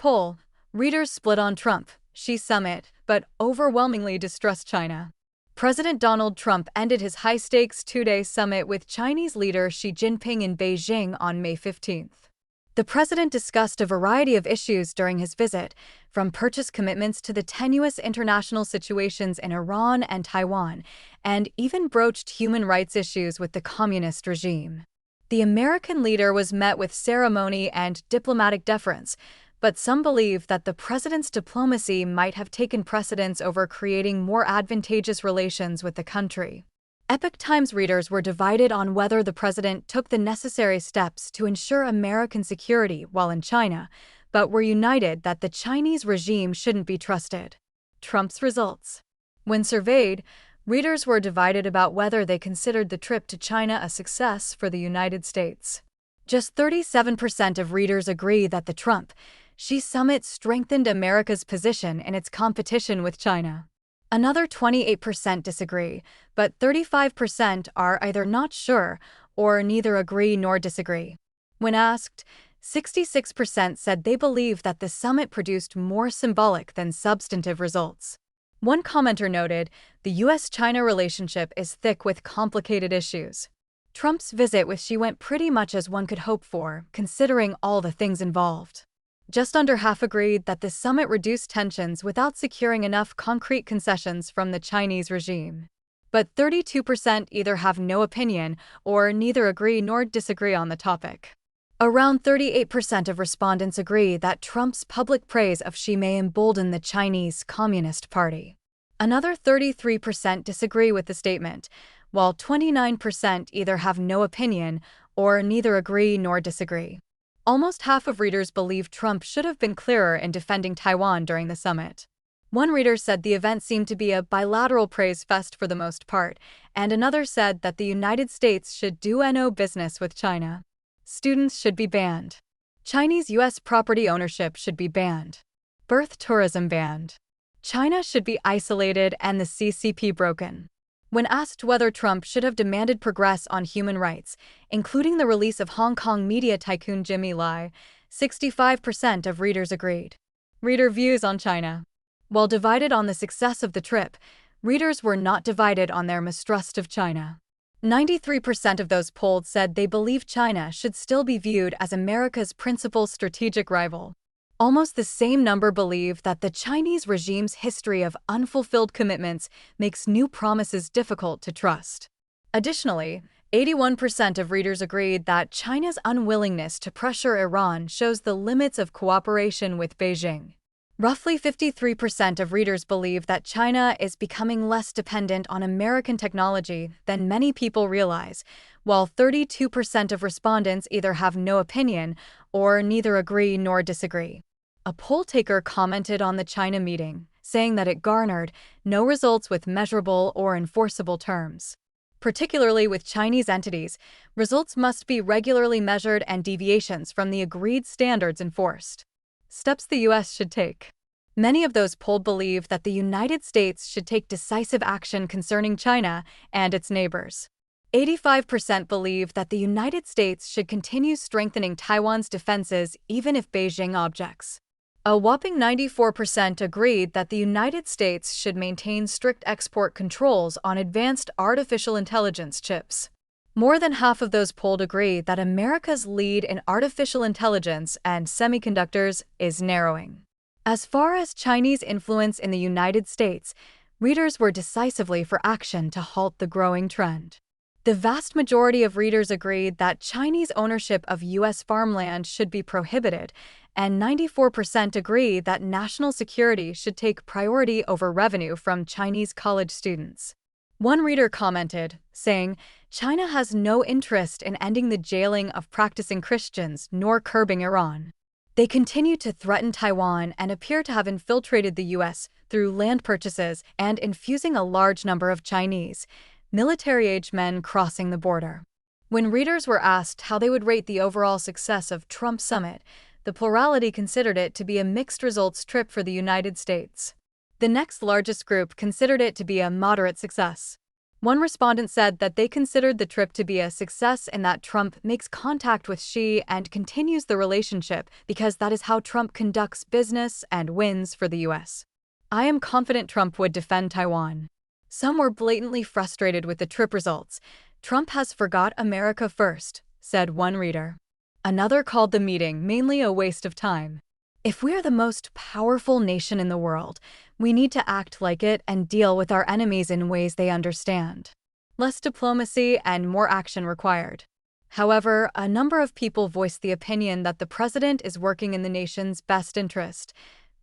Poll: readers split on Trump-Xi summit, but overwhelmingly distrust China. President Donald Trump ended his high-stakes two-day summit with Chinese leader Xi Jinping in Beijing on May 15th. The president discussed a variety of issues during his visit, from purchase commitments to the tenuous international situations in Iran and Taiwan, and even broached human rights issues with the communist regime. The American leader was met with ceremony and diplomatic deference, but some believe that the president's diplomacy might have taken precedence over creating more advantageous relations with the country. Epoch Times readers were divided on whether the president took the necessary steps to ensure American security while in China, but were united that the Chinese regime shouldn't be trusted. Trump's results. When surveyed, readers were divided about whether they considered the trip to China a success for the United States. Just 37% of readers agree that the Trump-Xi summit strengthened America's position in its competition with China. Another 28% disagree, but 35% are either not sure or neither agree nor disagree. When asked, 66% said they believe that the summit produced more symbolic than substantive results. One commenter noted, "The U.S.-China relationship is thick with complicated issues." Trump's visit with Xi went pretty much as one could hope for, considering all the things involved. Just under half agreed that the summit reduced tensions without securing enough concrete concessions from the Chinese regime. But 32% either have no opinion or neither agree nor disagree on the topic. Around 38% of respondents agree that Trump's public praise of Xi may embolden the Chinese Communist Party. Another 33% disagree with the statement, while 29% either have no opinion or neither agree nor disagree. Almost half of readers believe Trump should have been clearer in defending Taiwan during the summit. One reader said the event seemed to be a bilateral praise fest for the most part, and another said that the United States should do no business with China. Students should be banned. Chinese U.S. property ownership should be banned. Birth tourism banned. China should be isolated and the CCP broken. When asked whether Trump should have demanded progress on human rights, including the release of Hong Kong media tycoon Jimmy Lai, 65% of readers agreed. Reader views on China. While divided on the success of the trip, readers were not divided on their mistrust of China. 93% of those polled said they believe China should still be viewed as America's principal strategic rival. Almost the same number believe that the Chinese regime's history of unfulfilled commitments makes new promises difficult to trust. Additionally, 81% of readers agreed that China's unwillingness to pressure Iran shows the limits of cooperation with Beijing. Roughly 53% of readers believe that China is becoming less dependent on American technology than many people realize, while 32% of respondents either have no opinion or neither agree nor disagree. A poll taker commented on the China meeting, saying that it garnered no results with measurable or enforceable terms. Particularly with Chinese entities, results must be regularly measured and deviations from the agreed standards enforced. Steps the U.S. should take. Many of those polled believe that the United States should take decisive action concerning China and its neighbors. 85% believe that the United States should continue strengthening Taiwan's defenses even if Beijing objects. A whopping 94% agreed that the United States should maintain strict export controls on advanced artificial intelligence chips. More than half of those polled agree that America's lead in artificial intelligence and semiconductors is narrowing. As far as Chinese influence in the United States, readers were decisively for action to halt the growing trend. The vast majority of readers agreed that Chinese ownership of U.S. farmland should be prohibited, and 94% agree that national security should take priority over revenue from Chinese college students. One reader commented, saying, "China has no interest in ending the jailing of practicing Christians nor curbing Iran. They continue to threaten Taiwan and appear to have infiltrated the U.S. through land purchases and infusing a large number of Chinese, military-age men crossing the border." When readers were asked how they would rate the overall success of Trump's summit, the plurality considered it to be a mixed results trip for the United States. The next largest group considered it to be a moderate success. One respondent said that they considered the trip to be a success and that Trump makes contact with Xi and continues the relationship because that is how Trump conducts business and wins for the US. I am confident Trump would defend Taiwan. Some were blatantly frustrated with the trip results. Trump has forgot America first, said one reader. Another called the meeting mainly a waste of time. If we are the most powerful nation in the world, we need to act like it and deal with our enemies in ways they understand. Less diplomacy and more action required. However, a number of people voiced the opinion that the president is working in the nation's best interest.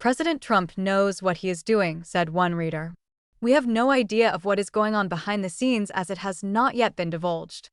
President Trump knows what he is doing, said one reader. We have no idea of what is going on behind the scenes as it has not yet been divulged.